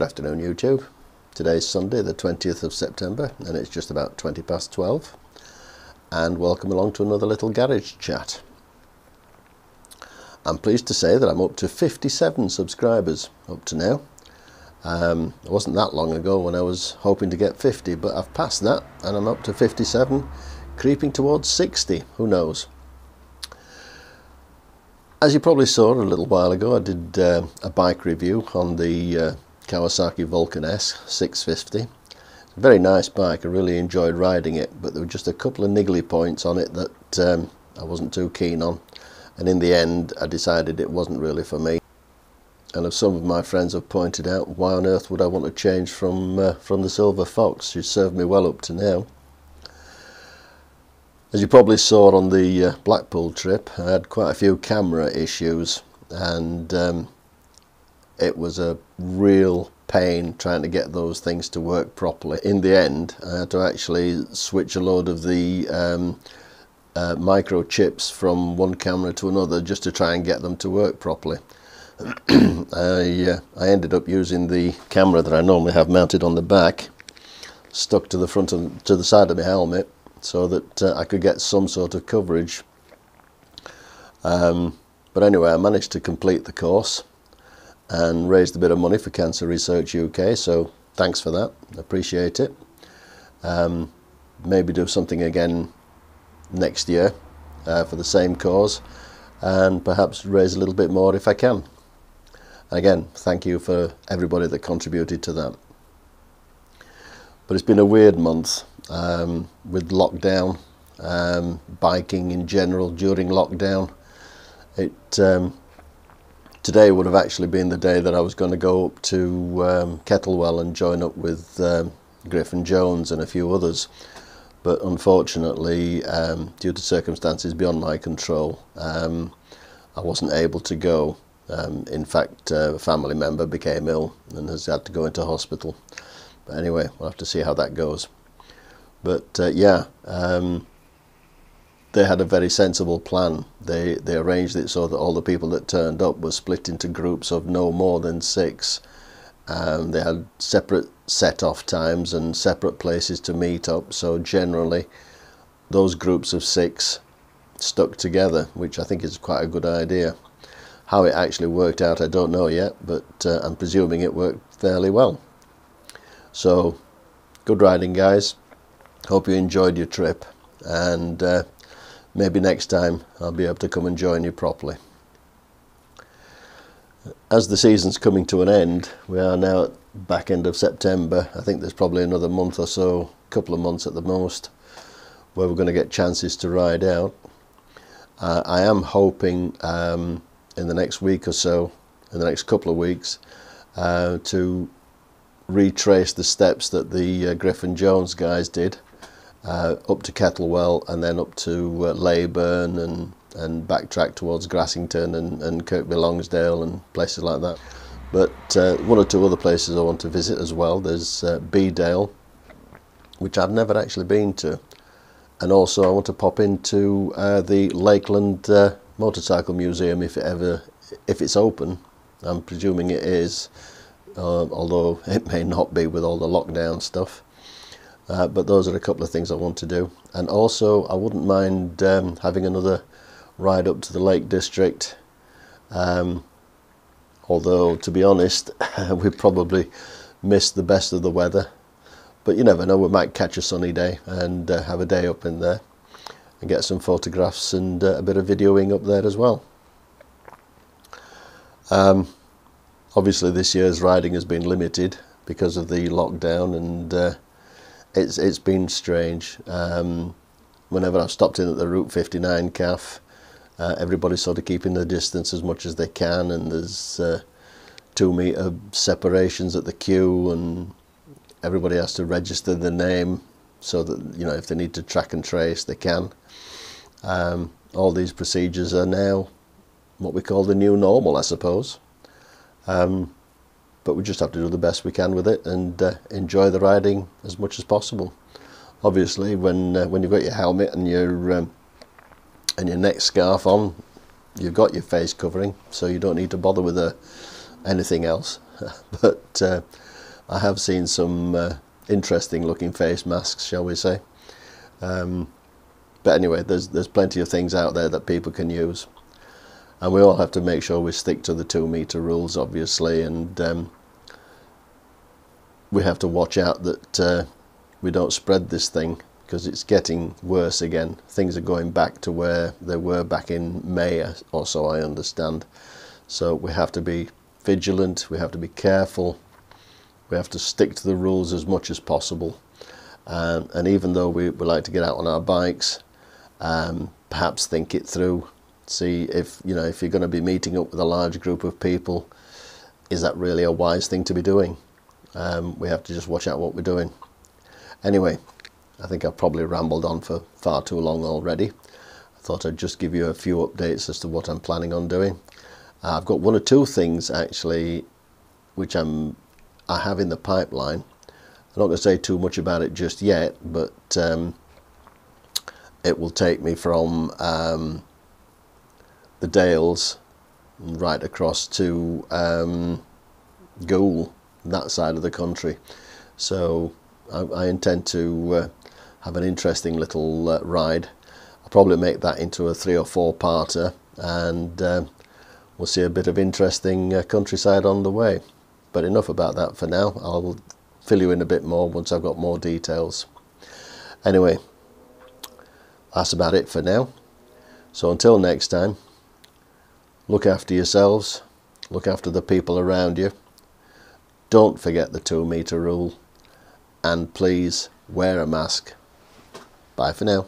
afternoon YouTube. Today's Sunday the 20th of September and it's just about 20 past 12, and welcome along to another little garage chat. I'm pleased to say that I'm up to 57 subscribers up to now. It wasn't that long ago when I was hoping to get 50, but I've passed that and I'm up to 57, creeping towards 60, who knows. As you probably saw a little while ago, I did a bike review on the Kawasaki Vulcan S 650. It's a very nice bike, I really enjoyed riding it, but there were just a couple of niggly points on it that I wasn't too keen on, and in the end I decided it wasn't really for me. And as some of my friends have pointed out, why on earth would I want to change from the Silver Fox? She's served me well up to now. As you probably saw on the Blackpool trip, I had quite a few camera issues, and it was a real pain trying to get those things to work properly. In the end, I had to actually switch a load of the microchips from one camera to another just to try and get them to work properly. I ended up using the camera that I normally have mounted on the back, stuck to the front to the side of my helmet, so that I could get some sort of coverage. But anyway, I managed to complete the course and raised a bit of money for Cancer Research UK, so thanks for that, appreciate it. Maybe do something again next year for the same cause, and perhaps raise a little bit more if I can. Again, thank you for everybody that contributed to that. But it's been a weird month with lockdown, biking in general during lockdown. Today would have actually been the day that I was going to go up to Kettlewell and join up with Griffin Jones and a few others, but unfortunately, due to circumstances beyond my control, I wasn't able to go. In fact, a family member became ill and has had to go into hospital. But anyway, we'll have to see how that goes. But yeah, they had a very sensible plan. They arranged it so that all the people that turned up were split into groups of no more than 6. They had separate set-off times and separate places to meet up, so generally those groups of 6 stuck together, which I think is quite a good idea. How it actually worked out I don't know yet, but I'm presuming it worked fairly well. So good riding, guys. Hope you enjoyed your trip, and maybe next time I'll be able to come and join you properly. As the season's coming to an end, we are now at back end of September. I think there's probably another month or so, a couple of months at the most, where we're going to get chances to ride out. I am hoping in the next week or so, in the next couple of weeks, to retrace the steps that the Griffin Jones guys did, up to Kettlewell and then up to Leyburn and backtrack towards Grassington and Kirkby Longsdale and places like that. But one or two other places I want to visit as well. There's Bedale, which I've never actually been to, and also I want to pop into the Lakeland Motorcycle Museum if it's open. I'm presuming it is, although it may not be with all the lockdown stuff. But those are a couple of things I want to do. And also I wouldn't mind having another ride up to the Lake District, although to be honest we probably missed the best of the weather, but you never know, we might catch a sunny day and have a day up in there and get some photographs and a bit of videoing up there as well. Obviously this year's riding has been limited because of the lockdown, and it's been strange. Whenever I've stopped in at the Route 59 CAF, everybody's sort of keeping their distance as much as they can, and there's 2-metre separations at the queue, and everybody has to register their name so that, you know, if they need to track and trace, they can. All these procedures are now what we call the new normal, I suppose. But we just have to do the best we can with it and enjoy the riding as much as possible. Obviously, when you've got your helmet and your neck scarf on, you've got your face covering, so you don't need to bother with anything else. But I have seen some interesting looking face masks, shall we say. But anyway, there's plenty of things out there that people can use, and we all have to make sure we stick to the 2 meter rules, obviously, and we have to watch out that we don't spread this thing, because it's getting worse again. Things are going back to where they were back in May or so, I understand. So we have to be vigilant, we have to be careful, we have to stick to the rules as much as possible. And even though we like to get out on our bikes, perhaps think it through, see if if you're going to be meeting up with a large group of people, is that really a wise thing to be doing? We have to just watch out what we're doing. Anyway, I think I've probably rambled on for far too long already. I thought I'd just give you a few updates as to what I'm planning on doing. I've got 1 or 2 things actually which I have in the pipeline. I'm not going to say too much about it just yet, but it will take me from the Dales right across to Goole, that side of the country. So I intend to have an interesting little ride. I'll probably make that into a 3 or 4 parter, and we'll see a bit of interesting countryside on the way. But enough about that for now. I'll fill you in a bit more once I've got more details. Anyway, that's about it for now. So until next time, look after yourselves, look after the people around you, don't forget the 2 meter rule, and please wear a mask. Bye for now.